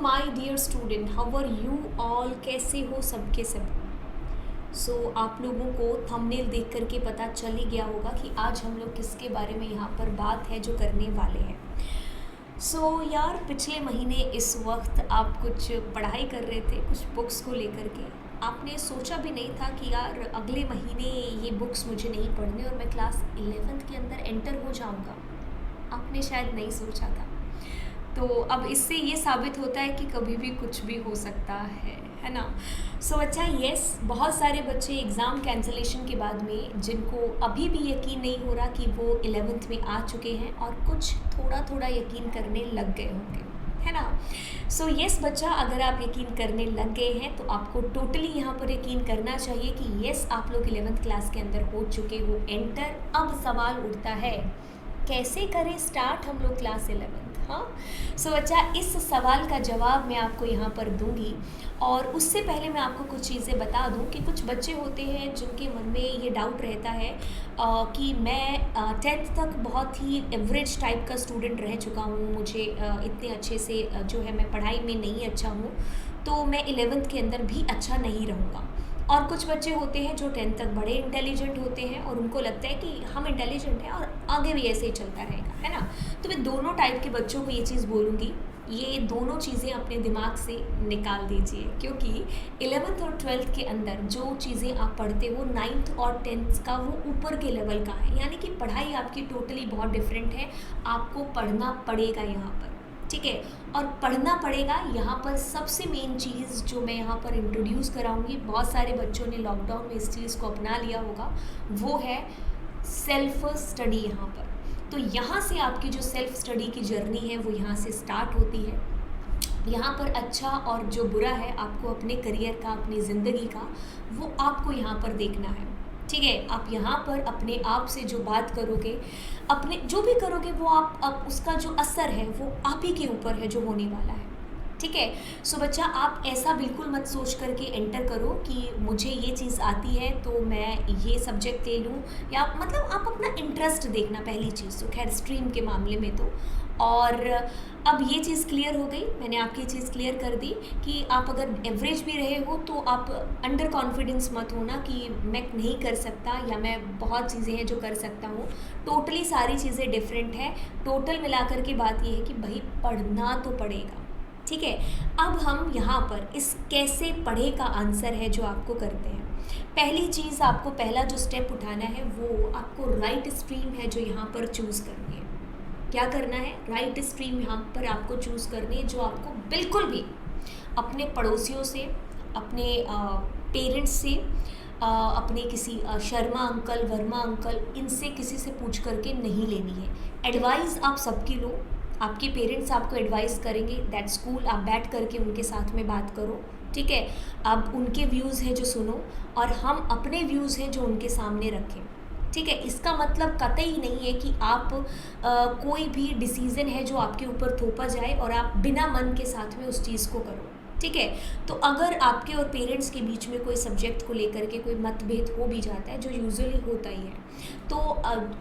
My dear student, how are you all? कैसे हो सबके सब? आप लोगों को थंबनेल देख करके पता चल ही गया होगा कि आज हम लोग किसके बारे में यहाँ पर बात है जो करने वाले हैं। यार, पिछले महीने इस वक्त आप कुछ पढ़ाई कर रहे थे कुछ बुक्स को लेकर के। आपने सोचा भी नहीं था कि यार अगले महीने ये बुक्स मुझे नहीं पढ़ने और मैं क्लास 11th के अंदर एंटर हो जाऊँगा। आपने शायद नहीं सोचा था। तो अब इससे ये साबित होता है कि कभी भी कुछ भी हो सकता है ना। अच्छा, यस, बहुत सारे बच्चे एग्ज़ाम कैंसलेशन के बाद में जिनको अभी भी यकीन नहीं हो रहा कि वो 11th में आ चुके हैं और कुछ थोड़ा थोड़ा यकीन करने लग गए होंगे, है ना। यस बच्चा, अगर आप यकीन करने लग गए हैं तो आपको टोटली यहाँ पर यकीन करना चाहिए कि यस, आप लोग 11th क्लास के अंदर हो चुके हो एंटर। अब सवाल उठता है, कैसे करें स्टार्ट हम लोग क्लास 11th? हाँ, बच्चा, इस सवाल का जवाब मैं आपको यहाँ पर दूंगी। और उससे पहले मैं आपको कुछ चीज़ें बता दूं कि कुछ बच्चे होते हैं जिनके मन में ये डाउट रहता है कि मैं 10th तक बहुत ही एवरेज टाइप का स्टूडेंट रह चुका हूँ, मुझे इतने अच्छे से जो है मैं पढ़ाई में नहीं अच्छा हूँ, तो मैं 11th के अंदर भी अच्छा नहीं रहूँगा। और कुछ बच्चे होते हैं जो 10th तक बड़े इंटेलिजेंट होते हैं और उनको लगता है कि हम इंटेलिजेंट हैं और आगे भी ऐसे ही चलता रहेगा, है ना। तो मैं दोनों टाइप के बच्चों को ये चीज़ बोलूँगी, ये दोनों चीज़ें अपने दिमाग से निकाल दीजिए, क्योंकि 11th और 12th के अंदर जो चीज़ें आप पढ़ते हो 9th और 10th का वो ऊपर के लेवल का है, यानी कि पढ़ाई आपकी टोटली बहुत डिफरेंट है। आपको पढ़ना पड़ेगा यहाँ पर, ठीक है। और पढ़ना पड़ेगा यहाँ पर सबसे मेन चीज़ जो मैं यहाँ पर इंट्रोड्यूस कराऊंगी, बहुत सारे बच्चों ने लॉकडाउन में इस चीज़ को अपना लिया होगा, वो है सेल्फ स्टडी यहाँ पर। तो यहाँ से आपकी जो सेल्फ स्टडी की जर्नी है वो यहाँ से स्टार्ट होती है। यहाँ पर अच्छा और जो बुरा है आपको अपने करियर का, अपनी ज़िंदगी का, वो आपको यहाँ पर देखना है, ठीक है। आप यहाँ पर अपने आप से जो बात करोगे, अपने जो भी करोगे वो आप उसका जो असर है वो आप ही के ऊपर है जो होने वाला है, ठीक है। बच्चा, आप ऐसा बिल्कुल मत सोच करके एंटर करो कि मुझे ये चीज़ आती है तो मैं ये सब्जेक्ट ले लूँ, या मतलब आप अपना इंटरेस्ट देखना पहली चीज़ तो, खैर स्ट्रीम के मामले में तो। और अब ये चीज़ क्लियर हो गई, मैंने आपकी चीज़ क्लियर कर दी कि आप अगर एवरेज भी रहे हो तो आप अंडर कॉन्फिडेंस मत होना कि मैं नहीं कर सकता या मैं बहुत चीज़ें हैं जो कर सकता हूँ। टोटली सारी चीज़ें डिफरेंट है। टोटल मिलाकर के बात ये है कि भाई पढ़ना तो पड़ेगा, ठीक है। अब हम यहाँ पर इस कैसे पढ़े का आंसर है जो आपको करते हैं। पहली चीज़, आपको पहला जो स्टेप उठाना है वो आपको राइट स्ट्रीम है जो यहाँ पर चूज़ करनी है। क्या करना है? राइट स्ट्रीम यहाँ पर आपको चूज़ करनी है, जो आपको बिल्कुल भी अपने पड़ोसियों से, अपने पेरेंट्स से, अपने किसी शर्मा अंकल, वर्मा अंकल, इनसे किसी से पूछ करके नहीं लेनी है। एडवाइस आप सबकी लो, आपके पेरेंट्स आपको एडवाइस करेंगे, दैट स्कूल आप बैठ करके उनके साथ में बात करो, ठीक है। अब उनके व्यूज़ हैं जो सुनो और हम अपने व्यूज़ हैं जो उनके सामने रखें, ठीक है। इसका मतलब कतई नहीं है कि आप कोई भी डिसीज़न है जो आपके ऊपर थोपा जाए और आप बिना मन के साथ में उस चीज़ को करो, ठीक है। तो अगर आपके और पेरेंट्स के बीच में कोई सब्जेक्ट को लेकर के कोई मतभेद हो भी जाता है, जो यूजुअली होता ही है, तो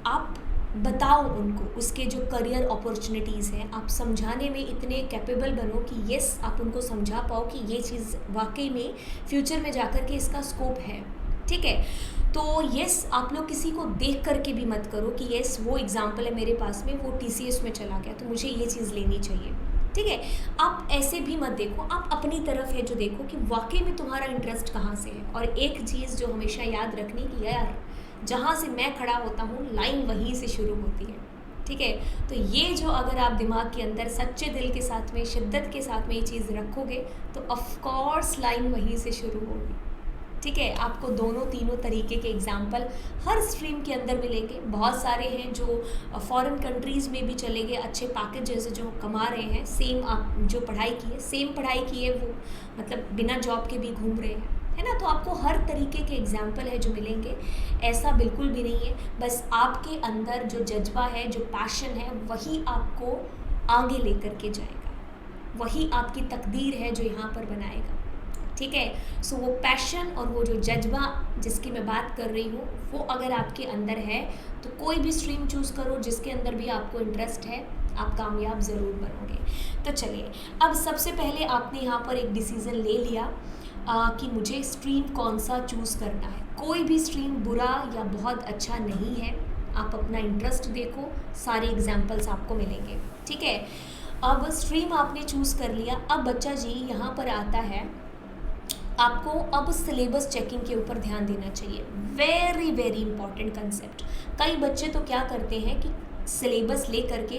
आप बताओ उनको उसके जो करियर अपॉर्चुनिटीज़ हैं, आप समझाने में इतने कैपेबल बनो कि यस, आप उनको समझा पाओ कि ये चीज़ वाकई में फ्यूचर में जाकर के इसका स्कोप है, ठीक है। तो यस, आप लोग किसी को देख करके भी मत करो कि यस वो एग्जाम्पल है मेरे पास में, वो TCS में चला गया तो मुझे ये चीज़ लेनी चाहिए, ठीक है। आप ऐसे भी मत देखो, आप अपनी तरफ है जो देखो कि वाकई में तुम्हारा इंटरेस्ट कहाँ से है। और एक चीज़ जो हमेशा याद रखनी कि यार, जहाँ से मैं खड़ा होता हूँ लाइन वहीं से शुरू होती है, ठीक है। तो ये जो अगर आप दिमाग के अंदर सच्चे दिल के साथ में, शिद्दत के साथ में ये चीज़ रखोगे तो ऑफकोर्स लाइन वहीं से शुरू होगी, ठीक है। आपको दोनों तीनों तरीके के एग्जाम्पल हर स्ट्रीम के अंदर मिलेंगे। बहुत सारे हैं जो फॉरेन कंट्रीज़ में भी चले गए, अच्छे पैकेजेस जो कमा रहे हैं, सेम आप जो पढ़ाई की है, सेम पढ़ाई की है, वो मतलब बिना जॉब के भी घूम रहे हैं, है ना। तो आपको हर तरीके के एग्जाम्पल है जो मिलेंगे, ऐसा बिल्कुल भी नहीं है। बस आपके अंदर जो जज्बा है, जो पैशन है, वही आपको आगे लेकर के जाएगा, वही आपकी तकदीर है जो यहाँ पर बनाएगा, ठीक है। वो पैशन और वो जो जज्बा जिसकी मैं बात कर रही हूँ, वो अगर आपके अंदर है तो कोई भी स्ट्रीम चूज़ करो जिसके अंदर भी आपको इंटरेस्ट है, आप कामयाब ज़रूर बनोगे। तो चलिए, अब सबसे पहले आपने यहाँ पर एक डिसीज़न ले लिया कि मुझे स्ट्रीम कौन सा चूज़ करना है। कोई भी स्ट्रीम बुरा या बहुत अच्छा नहीं है, आप अपना इंटरेस्ट देखो, सारे एग्जाम्पल्स आपको मिलेंगे, ठीक है। अब स्ट्रीम आपने चूज़ कर लिया। अब बच्चा जी यहाँ पर आता है, आपको अब सिलेबस चेकिंग के ऊपर ध्यान देना चाहिए। Very very important concept. कई बच्चे तो क्या करते हैं कि सिलेबस ले करके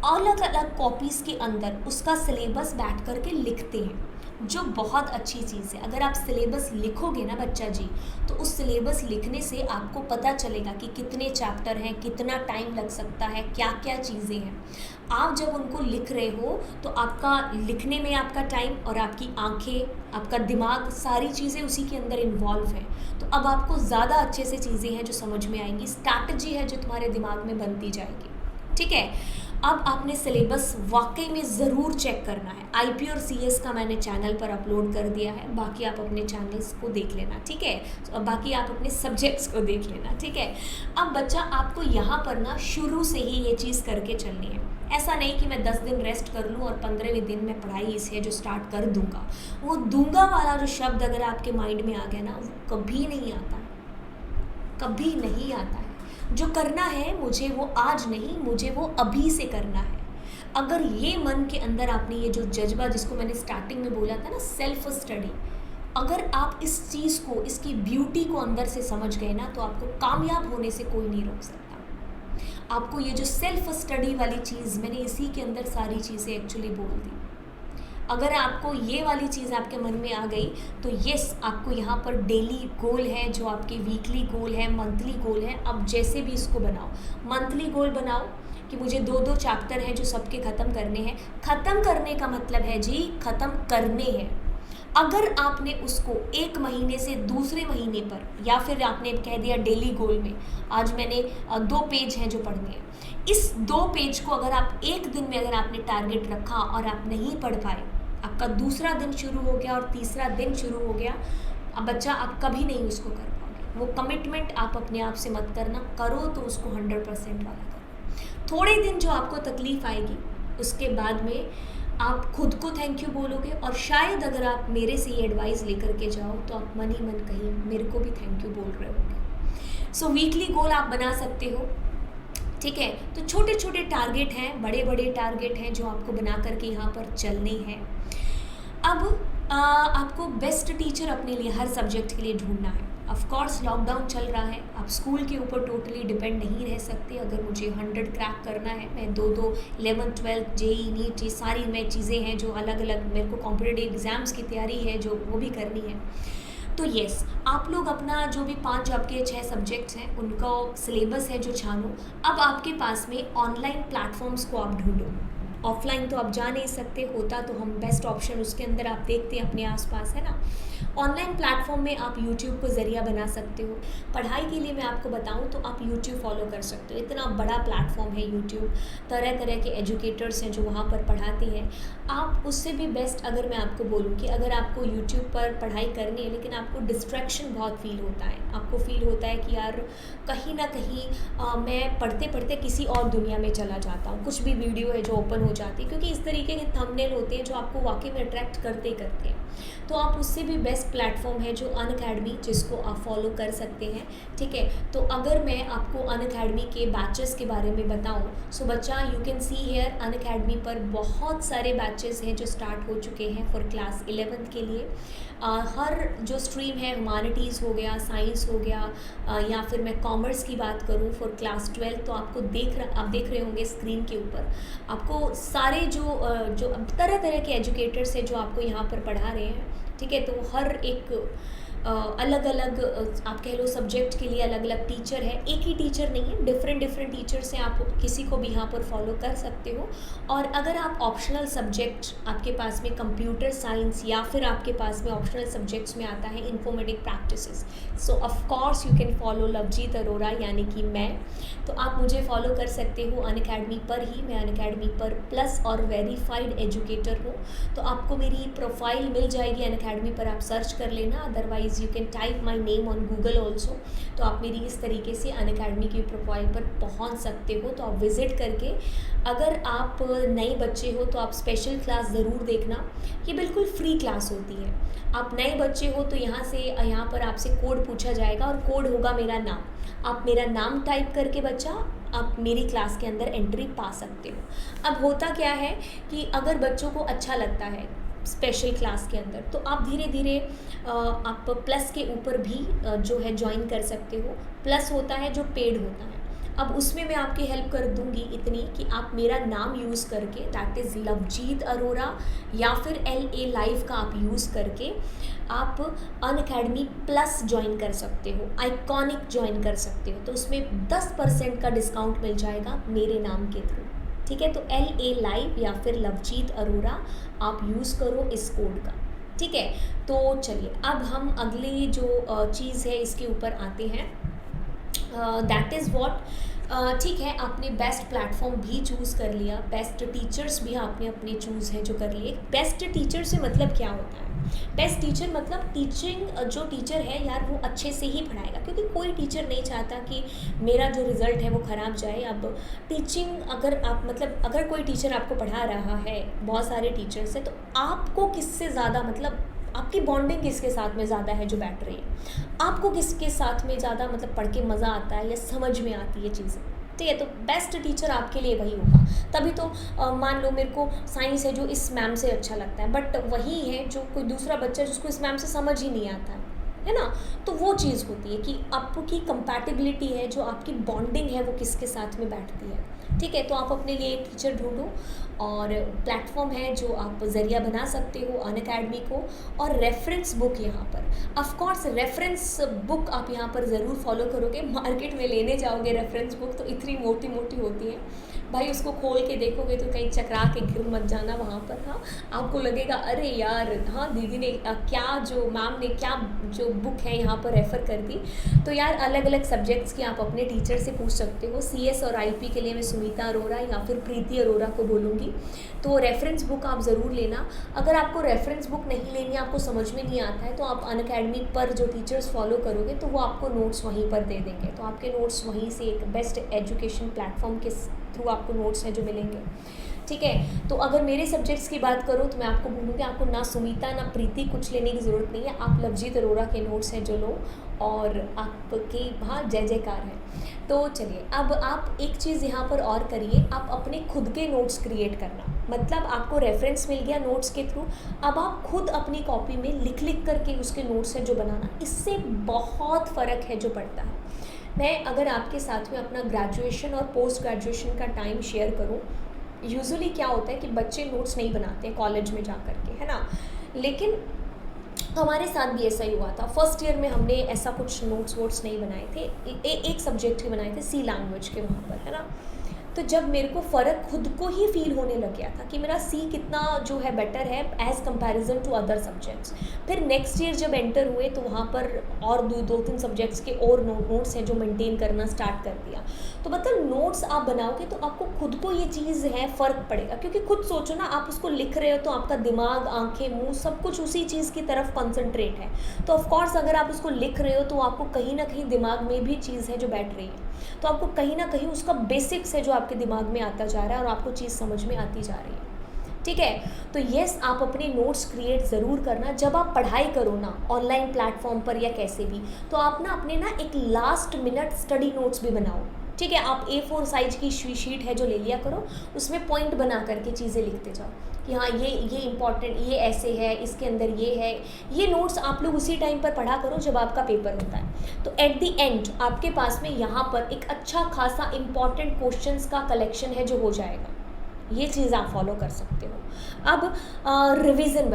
अलग अलग कॉपीज़ के अंदर उसका सिलेबस बैठ करके लिखते हैं, जो बहुत अच्छी चीज़ है। अगर आप सिलेबस लिखोगे ना बच्चा जी, तो उस सिलेबस लिखने से आपको पता चलेगा कि कितने चैप्टर हैं, कितना टाइम लग सकता है, क्या क्या चीज़ें हैं। आप जब उनको लिख रहे हो तो आपका लिखने में आपका टाइम और आपकी आंखें, आपका दिमाग, सारी चीज़ें उसी के अंदर इन्वॉल्व हैं। तो अब आपको ज़्यादा अच्छे से चीज़ें हैं जो समझ में आएंगी, स्ट्रैटेजी है जो तुम्हारे दिमाग में बनती जाएगी, ठीक है। अब आपने सिलेबस वाकई में ज़रूर चेक करना है। आईपी और सीएस का मैंने चैनल पर अपलोड कर दिया है, बाकी आप अपने चैनल्स को देख लेना, ठीक है। तो बाकी आप अपने सब्जेक्ट्स को देख लेना, ठीक है। अब बच्चा आपको यहाँ पर ना शुरू से ही ये चीज़ करके चलनी है। ऐसा नहीं कि मैं 10 दिन रेस्ट कर लूँ और 15वें दिन में पढ़ाई इसे जो स्टार्ट कर दूँगा। वो दूंगा वाला जो शब्द अगर आपके माइंड में आ गया ना, वो कभी नहीं आता है, कभी नहीं आता है। जो करना है मुझे वो आज नहीं, मुझे वो अभी से करना है। अगर ये मन के अंदर आपने ये जो जज्बा, जिसको मैंने स्टार्टिंग में बोला था ना, सेल्फ स्टडी, अगर आप इस चीज़ को, इसकी ब्यूटी को अंदर से समझ गए ना, तो आपको कामयाब होने से कोई नहीं रोक सकता। आपको ये जो सेल्फ स्टडी वाली चीज़, मैंने इसी के अंदर सारी चीज़ें एक्चुअली बोल दी। अगर आपको ये वाली चीज़ आपके मन में आ गई तो यस, आपको यहाँ पर डेली गोल है, जो आपके वीकली गोल है, मंथली गोल है, अब जैसे भी इसको बनाओ। मंथली गोल बनाओ कि मुझे 2-2 चैप्टर हैं जो सबके ख़त्म करने हैं। ख़त्म करने का मतलब है जी, ख़त्म करने हैं। अगर आपने उसको एक महीने से दूसरे महीने पर, या फिर आपने कह दिया डेली गोल में आज मैंने 2 पेज हैं जो पढ़ने हैं, इस 2 पेज को अगर आप एक दिन में अगर आपने टारगेट रखा और आप नहीं पढ़ पाए, आपका दूसरा दिन शुरू हो गया और तीसरा दिन शुरू हो गया, अब बच्चा आप कभी नहीं उसको कर पाओगे। वो कमिटमेंट आप अपने आप से मत करना, करो तो उसको 100% वाला करो। थोड़े दिन जो आपको तकलीफ़ आएगी, उसके बाद में आप खुद को थैंक यू बोलोगे, और शायद अगर आप मेरे से ये एडवाइस लेकर के जाओ तो आप मन ही मन कहीं मेरे को भी थैंक यू बोल रहे होंगे। सो वीकली गोल आप बना सकते हो, ठीक है। तो छोटे छोटे टारगेट हैं, बड़े बड़े टारगेट हैं जो आपको बना करके यहाँ पर चलने हैं। अब आपको बेस्ट टीचर अपने लिए हर सब्जेक्ट के लिए ढूंढना है। ऑफ कोर्स लॉकडाउन चल रहा है, आप स्कूल के ऊपर टोटली डिपेंड नहीं रह सकते। अगर मुझे 100 क्रैक करना है, मैं 2-2 11th 12th जेई नीट, ये सारी मैं चीज़ें हैं जो अलग अलग मेरे को कॉम्पिटिटिव एग्ज़ाम्स की तैयारी है जो वो भी करनी है। तो येस, आप लोग अपना जो भी 5 आपके 6 सब्जेक्ट्स हैं उनका सिलेबस है जो छानो। अब आपके पास में ऑनलाइन प्लेटफॉर्म्स को आप ढूंढो। ऑफलाइन तो आप जा नहीं सकते, होता तो हम बेस्ट ऑप्शन उसके अंदर आप देखते हैं अपने आसपास, है ना। ऑनलाइन प्लेटफॉर्म में आप यूट्यूब को ज़रिया बना सकते हो। पढ़ाई के लिए मैं आपको बताऊं तो आप यूट्यूब फॉलो कर सकते हो, इतना बड़ा प्लेटफॉर्म है यूट्यूब। तरह तरह के एजुकेटर्स हैं जो वहाँ पर पढ़ाते हैं। आप उससे भी बेस्ट, अगर मैं आपको बोलूँ कि अगर आपको यूट्यूब पर पढ़ाई करनी है लेकिन आपको डिस्ट्रैक्शन बहुत फील होता है, आपको फील होता है कि यार कहीं ना कहीं मैं पढ़ते पढ़ते किसी और दुनिया में चला जाता हूँ, कुछ भी वीडियो है जो ओपन हो जाती है, क्योंकि इस तरीके के थंबनेल होते हैं जो आपको वाकई में अट्रैक्ट करते करते हैं। तो आप उससे भी बेस्ट प्लेटफॉर्म है जो अनअकैडमी, जिसको आप फॉलो कर सकते हैं, ठीक है। तो अगर मैं आपको अनअकैडमी के बैचेस के बारे में बताऊं, सो बच्चा you can see here Unacademy पर बहुत सारे बैचेस हैं जो स्टार्ट हो चुके हैं फॉर क्लास 11th के लिए। हर जो स्ट्रीम है, ह्यूमैनिटीज़ हो गया, साइंस हो गया, या फिर मैं कॉमर्स की बात करूं फॉर क्लास 12, तो आपको आप देख रहे होंगे स्क्रीन के ऊपर आपको सारे जो तरह तरह के एजुकेटर्स हैं जो आपको यहाँ पर पढ़ा रहे हैं, ठीक है। तो हर एक अलग अलग आप कह लो सब्जेक्ट के लिए अलग अलग टीचर है, एक ही टीचर नहीं है, डिफरेंट टीचर्स हैं, आप किसी को भी यहाँ पर फॉलो कर सकते हो। और अगर आप ऑप्शनल सब्जेक्ट, आपके पास में कंप्यूटर साइंस या फिर आपके पास में ऑप्शनल सब्जेक्ट्स में आता है informatic practices, so of course you can follow Lovejeet Arora, यानी कि मैं। तो आप मुझे फॉलो कर सकते हो अनअकैडमी पर ही। मैं अनअकैडमी पर प्लस और वेरीफाइड एजुकेटर हूँ, तो आपको मेरी प्रोफाइल मिल जाएगी अनअकैडमी पर, आप सर्च कर लेना। Otherwise guys, you can type my name on Google also. तो आप मेरी इस तरीके से अनअकैडमी की प्रोफाइल पर पहुंच सकते हो। तो आप विज़िट करके, अगर आप नए बच्चे हो तो आप स्पेशल क्लास ज़रूर देखना, ये बिल्कुल फ्री क्लास होती है। आप नए बच्चे हो तो यहाँ पर आपसे कोड पूछा जाएगा और कोड होगा मेरा नाम। आप मेरा नाम टाइप करके बच्चा आप मेरी क्लास के अंदर एंट्री पा सकते हो। अब होता क्या है कि अगर बच्चों को अच्छा लगता है स्पेशल क्लास के अंदर, तो आप धीरे धीरे आप प्लस के ऊपर भी जो है ज्वाइन कर सकते हो। प्लस होता है जो पेड होता है। अब उसमें मैं आपकी हेल्प कर दूंगी इतनी कि आप मेरा नाम यूज़ करके, दैट इज़ लवजीत अरोरा, या फिर LA लाइव का आप यूज़ करके आप अनअकैडमी प्लस ज्वाइन कर सकते हो, आइकॉनिक ज्वाइन कर सकते हो। तो उसमें 10% का डिस्काउंट मिल जाएगा मेरे नाम के थ्रू। ठीक है, तो LA लाइव या फिर लवजीत अरोरा आप यूज़ करो इस कोड का। ठीक है, तो चलिए अब हम अगली जो चीज़ है इसके ऊपर आते हैं। दैट इज़ वॉट, ठीक है, आपने बेस्ट प्लेटफॉर्म भी चूज़ कर लिया, बेस्ट टीचर्स भी आपने अपने चूज़ है जो कर लिए। बेस्ट टीचर से मतलब क्या होता है? बेस्ट टीचर मतलब टीचिंग, जो टीचर है यार वो अच्छे से ही पढ़ाएगा, क्योंकि कोई टीचर नहीं चाहता कि मेरा जो रिज़ल्ट है वो ख़राब जाए। अब टीचिंग अगर आप मतलब अगर कोई टीचर आपको पढ़ा रहा है, बहुत सारे टीचर्स हैं, तो आपको किससे ज़्यादा मतलब आपकी बॉन्डिंग किसके साथ में ज़्यादा है जो बैठ रही है, आपको किसके साथ में ज़्यादा मतलब पढ़ के मज़ा आता है या समझ में आती है चीज़ें। ठीक है, तो बेस्ट टीचर आपके लिए वही होगा। तभी तो मान लो मेरे को साइंस है जो इस मैम से अच्छा लगता है, बट वही है जो कोई दूसरा बच्चा जिसको इस मैम से समझ ही नहीं आता है ना। तो वो चीज़ होती है कि आपकी कंपैटिबिलिटी है, जो आपकी बॉन्डिंग है वो किसके साथ में बैठती है। ठीक है, तो आप अपने लिए एक टीचर ढूंढो, और प्लेटफॉर्म है जो आप ज़रिया बना सकते हो अनअकैडमी को। और रेफरेंस बुक यहाँ पर, ऑफ कोर्स रेफरेंस बुक आप यहाँ पर ज़रूर फॉलो करोगे। मार्केट में लेने जाओगे रेफरेंस बुक तो इतनी मोटी मोटी होती है भाई, उसको खोल के देखोगे तो कहीं चकरा के गिर मत जाना वहाँ पर। हाँ, आपको लगेगा अरे यार, हाँ दीदी ने क्या, जो मैम ने क्या जो बुक है यहाँ पर रेफ़र कर दी। तो यार अलग अलग सब्जेक्ट्स की आप अपने टीचर से पूछ सकते हो। CS और IP के लिए मैं सुमिता अरोरा या फिर प्रीति अरोरा को बोलूँगी। तो रेफरेंस बुक आप ज़रूर लेना। अगर आपको रेफरेंस बुक नहीं लेनी, आपको समझ में नहीं आता है, तो आप अनअकैडमी पर जो टीचर्स फॉलो करोगे तो वो आपको नोट्स वहीं पर दे देंगे। तो आपके नोट्स वहीं से एक बेस्ट एजुकेशन प्लेटफॉर्म के थ्रू आपको नोट्स हैं जो मिलेंगे। ठीक है, तो अगर मेरे सब्जेक्ट्स की बात करूँ तो मैं आपको बोलूँगी आपको ना सुमिता ना प्रीति कुछ लेने की ज़रूरत नहीं है। आप लवजीत अरोरा के नोट्स हैं जो लो, और आपके वहाँ जय जयकार है। तो चलिए अब आप एक चीज़ यहाँ पर और करिए, आप अपने खुद के नोट्स क्रिएट करना। मतलब आपको रेफरेंस मिल गया नोट्स के थ्रू, अब आप खुद अपनी कॉपी में लिख लिख करके उसके नोट्स हैं जो बनाना, इससे बहुत फ़र्क है जो पड़ता है। मैं अगर आपके साथ में अपना ग्रेजुएशन और पोस्ट ग्रेजुएशन का टाइम शेयर करूं, यूजुअली क्या होता है कि बच्चे नोट्स नहीं बनाते हैं कॉलेज में जा कर के, है ना। लेकिन हमारे साथ भी ऐसा ही हुआ था। फर्स्ट ईयर में हमने ऐसा कुछ नोट्स वोट्स नहीं बनाए थे, एक सब्जेक्ट के बनाए थे, C लैंग्वेज के वहाँ पर, है ना। तो जब मेरे को फ़र्क खुद को ही फील होने लग गया था कि मेरा C कितना जो है बेटर है as comparison to other subjects. फिर नेक्स्ट ईयर जब एंटर हुए तो वहाँ पर और दो तीन सब्जेक्ट्स के और नोट्स हैं जो मेंटेन करना स्टार्ट कर दिया। तो मतलब नोट्स आप बनाओगे तो आपको खुद को ये चीज़ है फ़र्क पड़ेगा, क्योंकि खुद सोचो ना, आप उसको लिख रहे हो तो आपका दिमाग, आंखें, मुंह सब कुछ उसी चीज़ की तरफ कंसंट्रेट है। तो ऑफकोर्स अगर आप उसको लिख रहे हो तो आपको कहीं ना कहीं दिमाग में भी चीज़ है जो बैठ रही है, तो आपको कहीं ना कहीं उसका बेसिक्स है जो आपके दिमाग में आता जा रहा है और आपको चीज़ समझ में आती जा रही है। ठीक है, तो येस आप अपने नोट्स क्रिएट ज़रूर करना। जब आप पढ़ाई करो ना ऑनलाइन प्लेटफॉर्म पर या कैसे भी, तो आप ना अपने ना एक लास्ट मिनट स्टडी नोट्स भी बनाओ। ठीक है, आप A4 साइज की शीट है जो ले लिया करो, उसमें पॉइंट बना करके चीज़ें लिखते जाओ कि हाँ ये इम्पॉर्टेंट, ये ऐसे है, इसके अंदर ये है। ये नोट्स आप लोग उसी टाइम पर पढ़ा करो जब आपका पेपर होता है। तो एट द एंड आपके पास में यहाँ पर एक अच्छा खासा इम्पॉर्टेंट क्वेश्चंस का कलेक्शन है जो हो जाएगा। ये चीज़ आप फॉलो कर सकते हो। अब रिवीजन,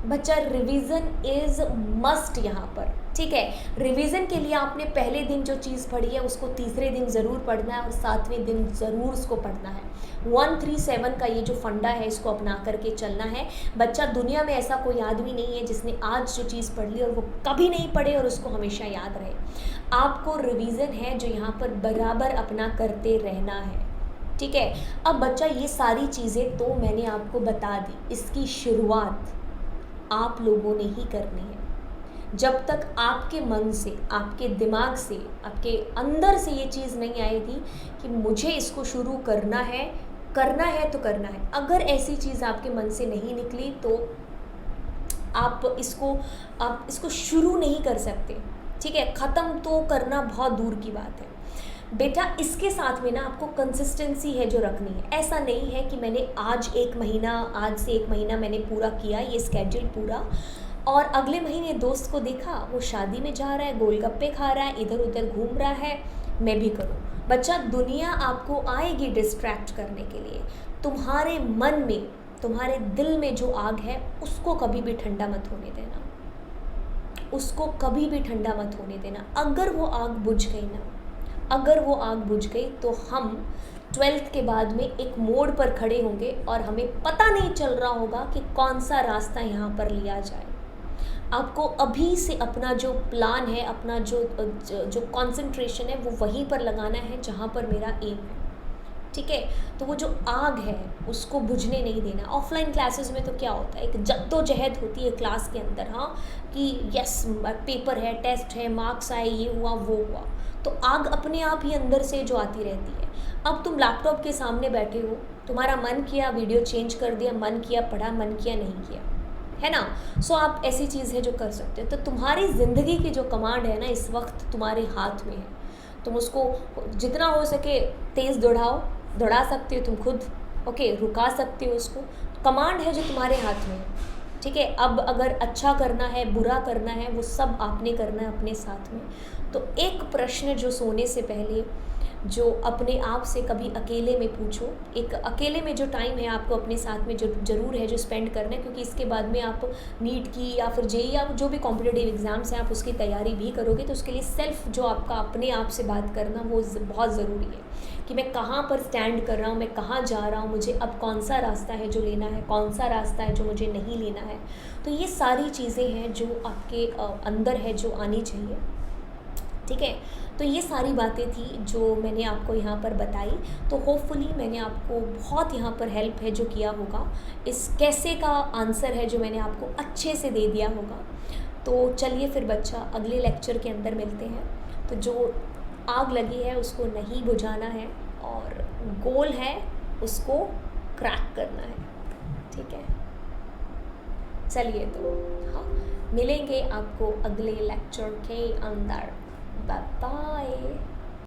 बच्चा रिवीजन इज़ मस्ट यहाँ पर। ठीक है, रिवीजन के लिए आपने पहले दिन जो चीज़ पढ़ी है उसको तीसरे दिन ज़रूर पढ़ना है और 7वें दिन ज़रूर उसको पढ़ना है। 137 का ये जो फंडा है इसको अपना करके चलना है। बच्चा, दुनिया में ऐसा कोई आदमी नहीं है जिसने आज जो चीज़ पढ़ ली और वो कभी नहीं पढ़े और उसको हमेशा याद रहे। आपको रिवीजन है जो यहाँ पर बराबर अपना करते रहना है। ठीक है, अब बच्चा ये सारी चीज़ें तो मैंने आपको बता दी, इसकी शुरुआत आप लोगों ने ही करनी है। जब तक आपके मन से, आपके दिमाग से, आपके अंदर से ये चीज़ नहीं आएगी कि मुझे इसको शुरू करना है तो करना है। अगर ऐसी चीज़ आपके मन से नहीं निकली तो आप इसको शुरू नहीं कर सकते, ठीक है। ख़त्म तो करना बहुत दूर की बात है बेटा। इसके साथ में ना आपको कंसिस्टेंसी है जो रखनी है। ऐसा नहीं है कि मैंने आज से 1 महीना मैंने पूरा किया ये स्केड्यूल पूरा, और अगले महीने दोस्त को देखा वो शादी में जा रहा है, गोलगप्पे खा रहा है, इधर उधर घूम रहा है, मैं भी करूँ। बच्चा, दुनिया आपको आएगी डिस्ट्रैक्ट करने के लिए। तुम्हारे मन में, तुम्हारे दिल में जो आग है उसको कभी भी ठंडा मत होने देना, उसको कभी भी ठंडा मत होने देना। अगर वो आग बुझ गई तो हम 12th के बाद में एक मोड़ पर खड़े होंगे और हमें पता नहीं चल रहा होगा कि कौन सा रास्ता यहाँ पर लिया जाए। आपको अभी से अपना जो प्लान है, अपना जो कंसंट्रेशन है वो वहीं पर लगाना है जहाँ पर मेरा एम है, ठीक है। तो वो जो आग है उसको बुझने नहीं देना। ऑफलाइन क्लासेस में तो क्या होता है, एक जद्दोजहद होती है क्लास के अंदर, हाँ, कि यस पेपर है, टेस्ट है, मार्क्स आए, ये हुआ वो हुआ, तो आग अपने आप ही अंदर से जो आती रहती है। अब तुम लैपटॉप के सामने बैठे हो, तुम्हारा मन किया वीडियो चेंज कर दिया, मन किया पढ़ा, मन किया नहीं किया, है ना। सो आप ऐसी चीज़ है जो कर सकते हो। तो तुम्हारी ज़िंदगी की जो कमांड है ना इस वक्त तुम्हारे हाथ में है। तुम उसको जितना हो सके तेज़ दौड़ा सकते हो तुम खुद, ओके, रुका सकते हो उसको। कमांड है जो तुम्हारे हाथ में है, ठीक है। अब अगर अच्छा करना है, बुरा करना है, वो सब आपने करना है अपने साथ में। तो एक प्रश्न जो सोने से पहले जो अपने आप से कभी अकेले में पूछो, एक अकेले में जो टाइम है आपको अपने साथ में जो ज़रूर है जो स्पेंड करना है, क्योंकि इसके बाद में आप नीट की या फिर जेईई या जो भी कॉम्पिटिटिव एग्ज़ाम्स हैं आप उसकी तैयारी भी करोगे, तो उसके लिए सेल्फ जो आपका अपने आप से बात करना वो बहुत ज़रूरी है कि मैं कहाँ पर स्टैंड कर रहा हूँ, मैं कहाँ जा रहा हूँ, मुझे अब कौन सा रास्ता है जो लेना है, कौन सा रास्ता है जो मुझे नहीं लेना है। तो ये सारी चीज़ें हैं जो आपके अंदर है जो आनी चाहिए, ठीक है। तो ये सारी बातें थी जो मैंने आपको यहाँ पर बताई। तो होपफुली मैंने आपको बहुत यहाँ पर हेल्प है जो किया होगा, इस कैसे का आंसर है जो मैंने आपको अच्छे से दे दिया होगा। तो चलिए फिर बच्चा अगले लेक्चर के अंदर मिलते हैं। तो जो आग लगी है उसको नहीं बुझाना है और गोल है उसको क्रैक करना है, ठीक है। चलिए तो हाँ, मिलेंगे आपको अगले लेक्चर के अंदर। Bye bye.